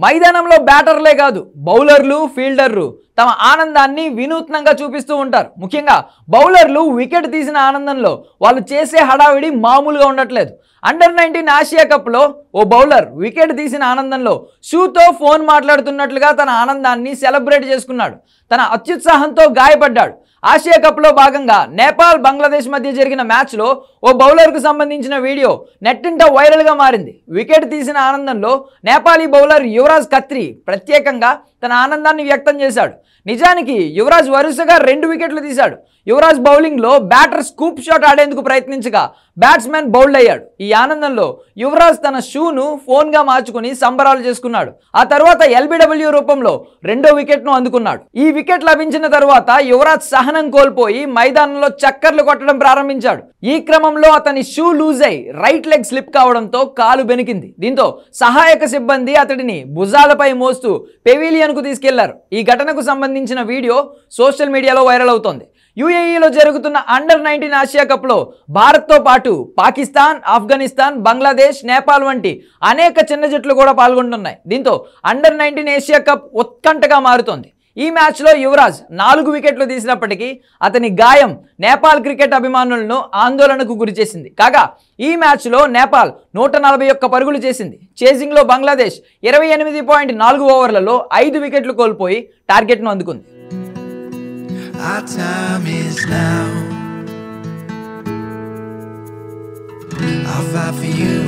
మైదానంలో బ్యాటర్లే కాదు బౌలర్లు ఫీల్డర్లు తమ ఆనందాన్ని వినూత్నంగా చూపిస్తూ ఉంటారు. ముఖ్యంగా బౌలర్లు వికెట్ తీసిన ఆనందంలో వాళ్ళు చేసే హడావిడి మామూలుగా ఉండట్లేదు. అండర్-19 ఆసియా కప్లో ఓ బౌలర్ వికెట్ తీసిన ఆనందంలో షూతో ఫోన్ మాట్లాడుతున్నట్లుగా తన ఆనందాన్ని సెలబ్రేట్ చేసుకున్నాడు. తన అత్యుత్సాహంతో గాయపడ్డాడు. ఆసియా కప్లో భాగంగా నేపాల్ బంగ్లాదేశ్ మధ్య జరిగిన మ్యాచ్లో ఓ బౌలర్కు సంబంధించిన వీడియో నెట్టింట వైరల్గా మారింది. వికెట్ తీసిన ఆనందంలో నేపాలీ బౌలర్ యువరాజ్ ఖత్రీ ప్రత్యేకంగా తన ఆనందాన్ని వ్యక్తం చేశాడు. నిజానికి యువరాజ్ వరుసగా 2 వికెట్లు తీశాడు. యువరాజ్ బౌలింగ్లో బ్యాటర్ స్కూప్ షాట్ ఆడేందుకు ప్రయత్నించగా బ్యాట్స్మెన్ బౌల్డ్ అయ్యాడు. ఈ ఆనందంలో యువరాజ్ తన షూను ఫోన్గా మార్చుకుని సంబరాలు చేసుకున్నాడు. ఆ తర్వాత ఎల్బిడబ్ల్యూ రూపంలో 2వ వికెట్ను అందుకున్నాడు. ఈ వికెట్ లభించిన తర్వాత యువరాజ్ సహనం కోల్పోయి మైదానంలో చక్కర్లు కొట్టడం ప్రారంభించాడు. ఈ క్రమంలో అతని షూ లూజ్ అయి రైట్ లెగ్ స్లిప్ కావడంతో కాలు బెనికింది. దీంతో సహాయక సిబ్బంది అతడిని భుజాలపై మోస్తూ పెవిలియన్కు తీసుకెళ్లారు. ఈ ఘటనకు సంబంధించిన వీడియో సోషల్ మీడియాలో వైరల్ అవుతోంది. యుఏఈలో జరుగుతున్న అండర్-19 ఆసియా కప్లో భారత్తో పాటు పాకిస్తాన్, ఆఫ్ఘనిస్తాన్, బంగ్లాదేశ్, నేపాల్ వంటి అనేక చిన్న జట్లు కూడా పాల్గొంటున్నాయి. దీంతో అండర్-19 ఏషియా కప్ ఉత్కంఠగా మారుతోంది. ఈ మ్యాచ్లో యువరాజ్ 4 వికెట్లు తీసినప్పటికీ అతని గాయం నేపాల్ క్రికెట్ అభిమానులను ఆందోళనకు గురిచేసింది. కాగా ఈ మ్యాచ్లో నేపాల్ 141 పరుగులు చేసింది. చేసింగ్లో బంగ్లాదేశ్ 28.4 ఓవర్లలో 5 వికెట్లు కోల్పోయి టార్గెట్ను అందుకుంది. Our time is now. I'll fight for you.